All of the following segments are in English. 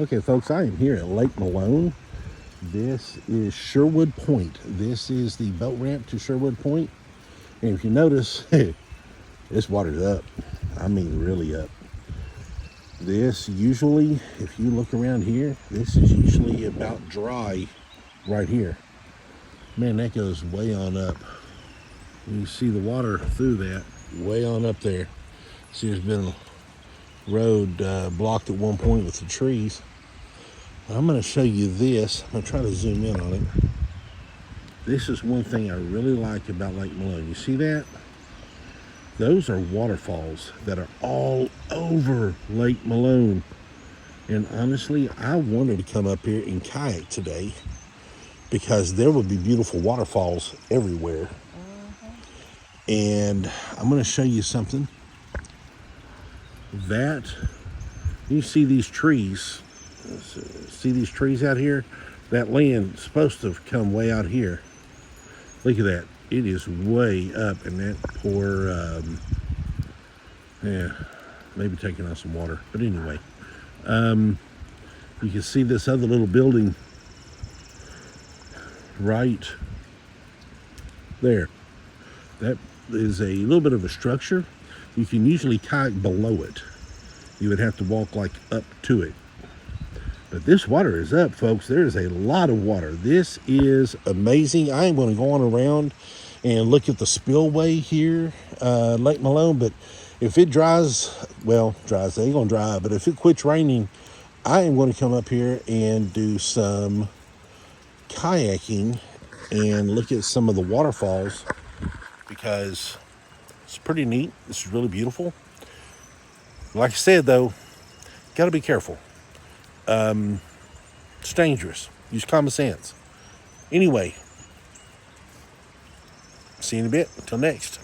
Okay, folks, I am here at Lake Malone. This is Sherwood Point. This is the boat ramp to Sherwood Point. And if you notice, this water's up. I mean, really up. This usually, if you look around here, this is usually about dry right here. Man, that goes way on up. You see the water through that, way on up there. See, there's been a road blocked at one point with the trees. I'm going to show you this. I'm going to try to zoom in on it. This is one thing I really like about Lake Malone. You see that? Those are waterfalls that are all over Lake Malone. And honestly, I wanted to come up here and kayak today because there would be beautiful waterfalls everywhere. And I'm going to show you something. That, you see these trees. See these trees out here? That land's supposed to have come way out here. Look at that. It is way up, and that poor, maybe taking out some water. But anyway, you can see this other little building right there. That is a little bit of a structure. You can usually kayak below it. You would have to walk like up to it. But this water is up, folks. There is a lot of water. This is amazing. I am going to go on around and look at the spillway here, Lake Malone. But if it dries, well, it ain't going to dry. But if it quits raining, I am going to come up here and do some kayaking and look at some of the waterfalls because it's pretty neat. This is really beautiful. Like I said, though, got to be careful. It's dangerous. Use common sense. Anyway, see you in a bit. Until next.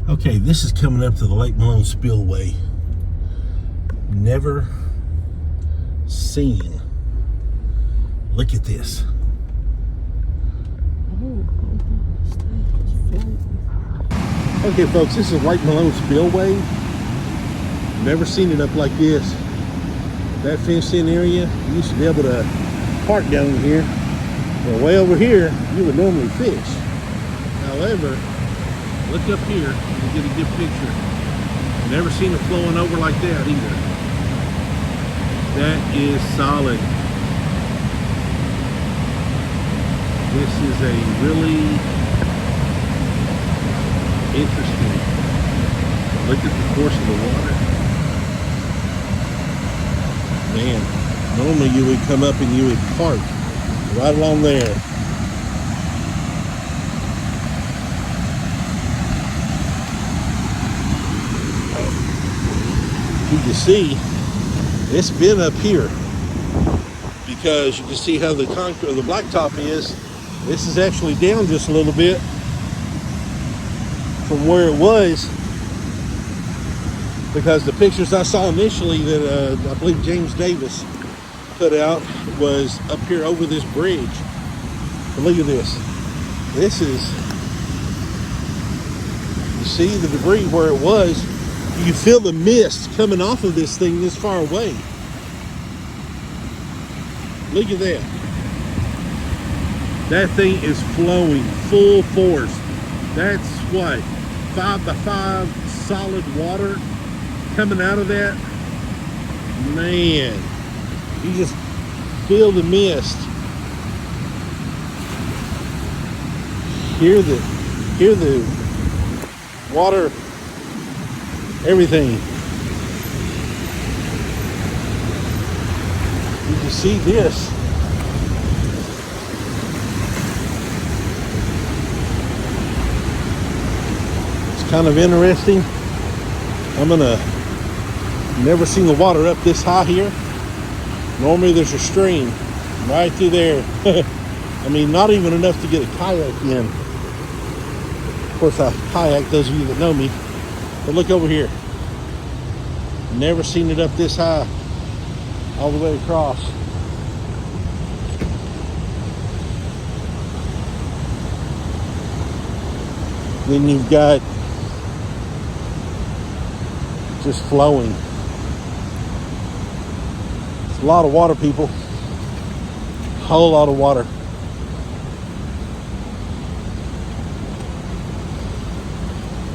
Okay, this is coming up to the Lake Malone Spillway. Never seen. Look at this. Okay, folks, this is Lake Malone Spillway. Never seen it up like this. That fenced-in area, you used to be able to park down here. Well, way over here, you would normally fish. However, look up here and get a good picture. Never seen it flowing over like that either. That is solid. This is a really interesting. Look at the course of the water. Man, normally you would come up and you would park right along there. You can see it's been up here because you can see how the concrete or the blacktop is. This is actually down just a little bit from where it was, because the pictures I saw initially that I believe James Davis put out was up here over this bridge. But look at this. This is, you see the debris where it was. You can feel the mist coming off of this thing this far away. Look at that. That thing is flowing full force. That's what? 5x5 solid water coming out of that. Man, you just feel the mist. Hear the water, everything. You can see this. Kind of interesting. Never seen the water up this high here. Normally there's a stream right through there. I mean, not even enough to get a kayak in. Of course, I kayak, those of you that know me. But look over here. Never seen it up this high, all the way across. Then you've got just flowing. It's a lot of water, people. Whole lot of water.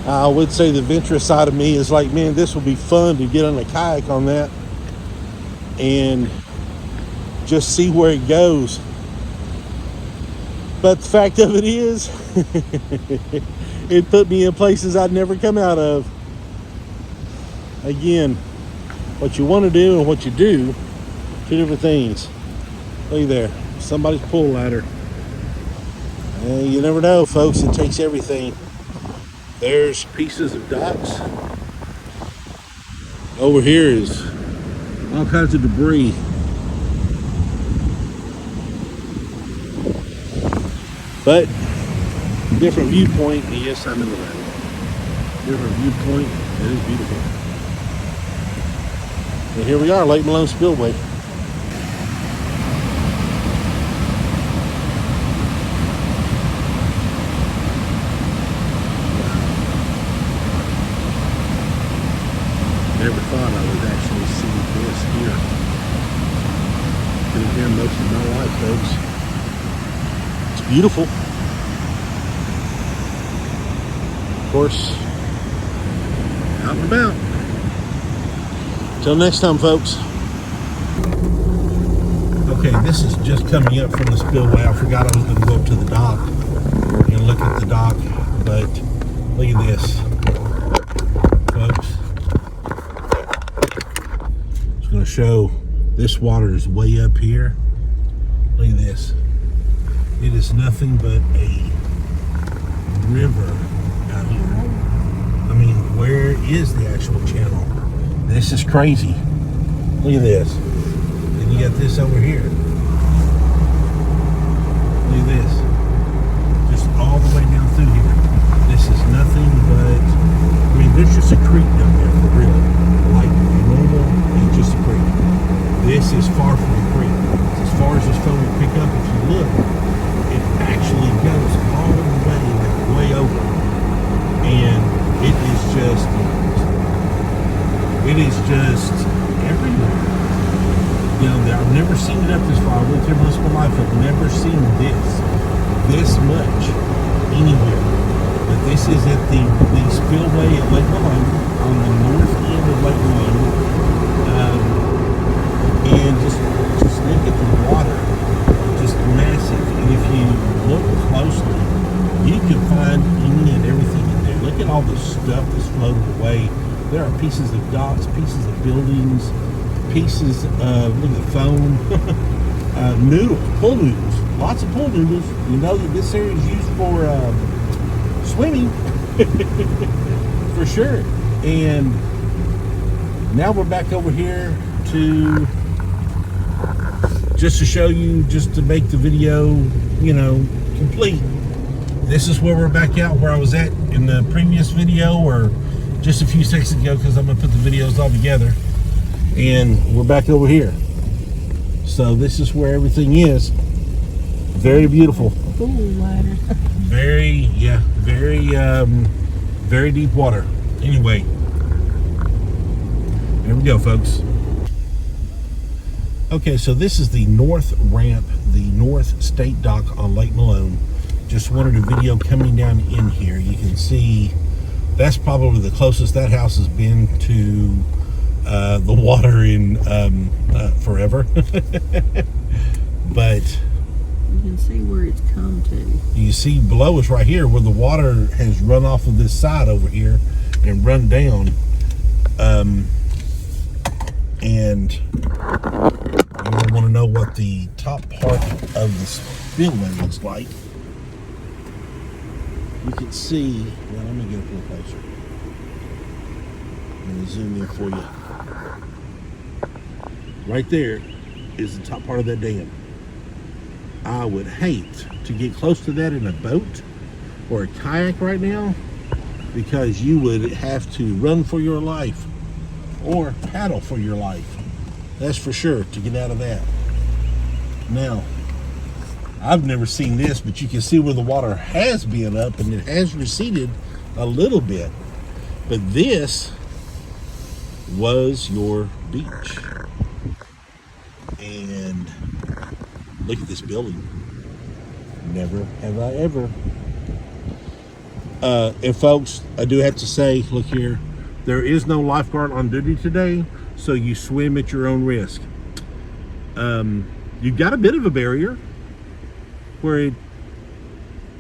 I would say the adventurous side of me is like, man, this will be fun to get on a kayak on that and just see where it goes. But the fact of it is, it put me in places I'd never come out of. Again, what you want to do and what you do, two different things. Look there, somebody's pull ladder. And you never know, folks, it takes everything. There's pieces of docks. Over here is all kinds of debris. But different viewpoint, and yes, I'm in the land. Different viewpoint, it is beautiful. And here we are, Lake Malone Spillway. Never thought I would actually see this here. Been here most of my life, folks. It's beautiful. Of course, out and about. Till next time, folks. Okay, this is just coming up from the spillway. I forgot I was going to go up to the dock. We're going to look at the dock, but look at this, folks. It's going to show this water is way up here. Look at this. It is nothing but a river out here. I mean, where is the actual channel? This is crazy. Look at this. And you got this over here. Look at this. Just all the way down through here. This is nothing but, I mean, there's just a creek down there for real. Like normal, it's just a creek. This is far from a creek. As far as this phone will pick up, if you look, it actually goes all the way, like way over. And it is just everywhere. You know, I've never seen it up this far. I've lived here most of my life. I've never seen this much anywhere. But this is at the spillway at Lake Malone, on the north end of Lake Malone. And just look at the water, just massive. And if you look closely, you can find any and everything in there. Look at all the stuff that's floated away. There are pieces of docks, pieces of buildings, pieces of, look at the phone, noodles, pool noodles, lots of pool noodles. You know that this area is used for swimming, for sure. And now we're back over here to just to show you, just to make the video, you know, complete. This is where we're back out, where I was at in the previous video, or just a few seconds ago, because I'm gonna put the videos all together. And we're back over here. So this is where everything is. Very beautiful. Pool water. Very deep water. Anyway, there we go, folks. Okay, so this is the north ramp, the north state dock on Lake Malone. Just wanted a video coming down in here. You can see that's probably the closest that house has been to the water in forever. But you can see where it's come to. You see below us right here where the water has run off of this side over here and run down. And you want to know what the top part of the spillway looks like. You can see, well, let me get up a little closer. Let me zoom in for you. Right there is the top part of that dam. I would hate to get close to that in a boat or a kayak right now, because you would have to run for your life or paddle for your life. That's for sure, to get out of that. Now, I've never seen this, but you can see where the water has been up and it has receded a little bit. But this was your beach. And look at this building. Never have I ever. And folks, I do have to say, look here, there is no lifeguard on duty today, so you swim at your own risk. You've got a bit of a barrier where it,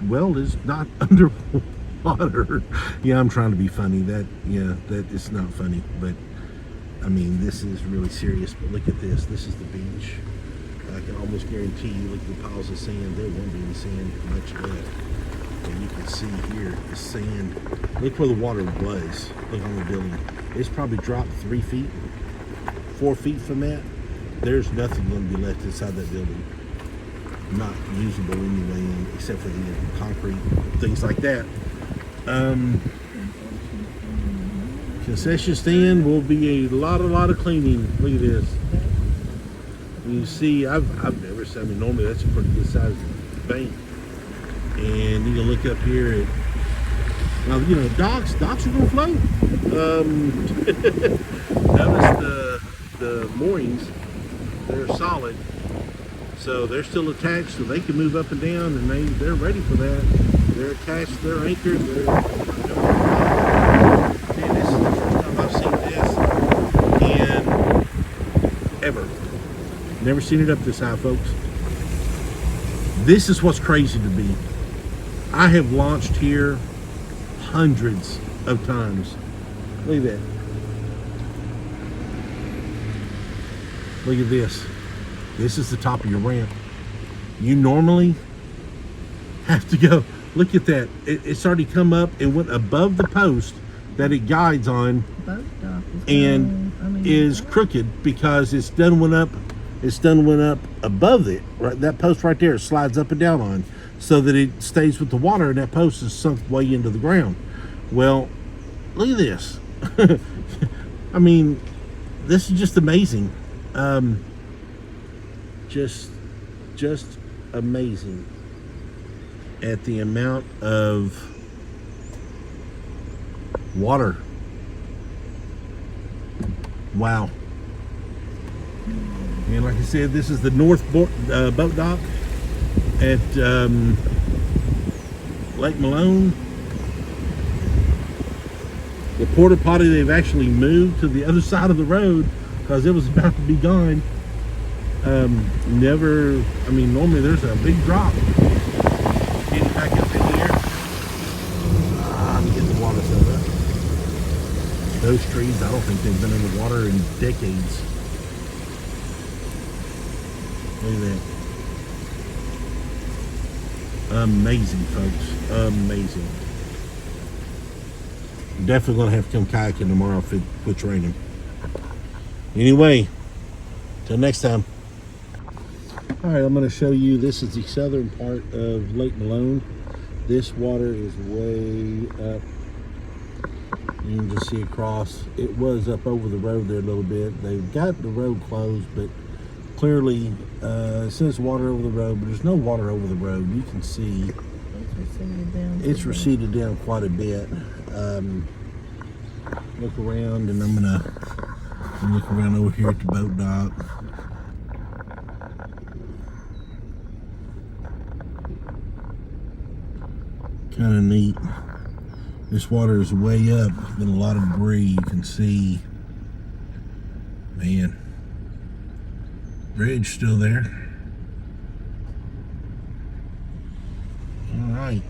well, is not underwater. Yeah, I'm trying to be funny. That it's not funny, but I mean, this is really serious. But look at this. This is the beach. I can almost guarantee you, look at the piles of sand. There won't be any sand much left. And you can see here the sand. Look where the water was. Look on the building. It's probably dropped 3 feet, 4 feet from that. There's nothing going to be left inside that building. Not usable anyway, except for the concrete, things like that. Concession stand will be a lot of cleaning. Look at this. You see, I've never seen. I mean, normally that's a pretty good sized bank. And you can look up here at, well, you know, docks are gonna float. Notice the moorings, they're solid, so they're still attached, so they can move up and down, and they're ready for that. They're attached, they're anchored. Man, this is the first time I've seen this in ever. Never seen it up this high, folks. This is what's crazy to me. I have launched here hundreds of times. Look at that. Look at this. This is the top of your ramp. You normally have to go. Look at that. It's already come up and went above the post that it guides on, and is crooked because it's done went up above it. Right, that post right there slides up and down on, so that it stays with the water, and that post is sunk way into the ground. Well, look at this. I mean, this is just amazing. Just amazing at the amount of water. Wow. And like I said, this is the north boat dock at Lake Malone. The porta potty, they've actually moved to the other side of the road because it was about to be gone. Normally there's a big drop. Getting back up in here. Let me get the water set up. Those trees, I don't think they've been in the water in decades. Look at that. Amazing, folks. Amazing. Definitely gonna have to come kayaking tomorrow if it quits raining. Anyway, till next time. All right, I'm going to show you. This is the southern part of Lake Malone. This water is way up. You can just see across. It was up over the road there a little bit. They've got the road closed, but clearly it says water over the road, but there's no water over the road. You can see it's receded down quite a bit. Look around, and I'm gonna look around over here at the boat dock. Kind of neat. This water is way up. Been a lot of debris. You can see, man, bridge still there. All right,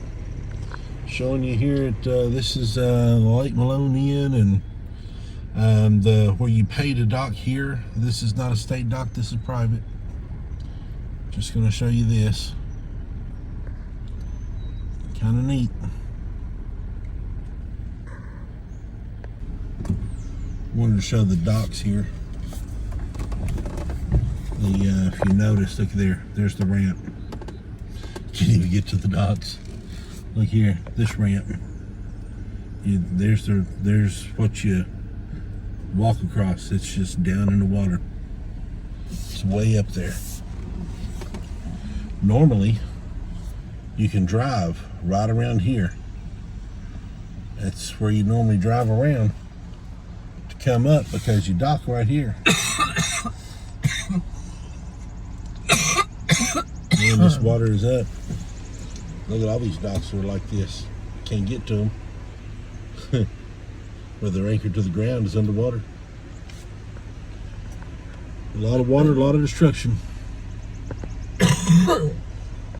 showing you here at this is the Lake Malone Inn, and where you pay to dock here. This is not a state dock. This is private. Just going to show you this. Kind of neat. Wanted to show the docks here. If you notice, look there. There's the ramp. Can't even get to the docks. Look here, this ramp. There's what you walk across. It's just down in the water. It's way up there. Normally, you can drive right around here. That's where you normally drive around to come up because you dock right here. Man, this water is up. Look at all these docks are like this. Can't get to them. Where they're anchored to the ground is underwater. A lot of water, a lot of destruction.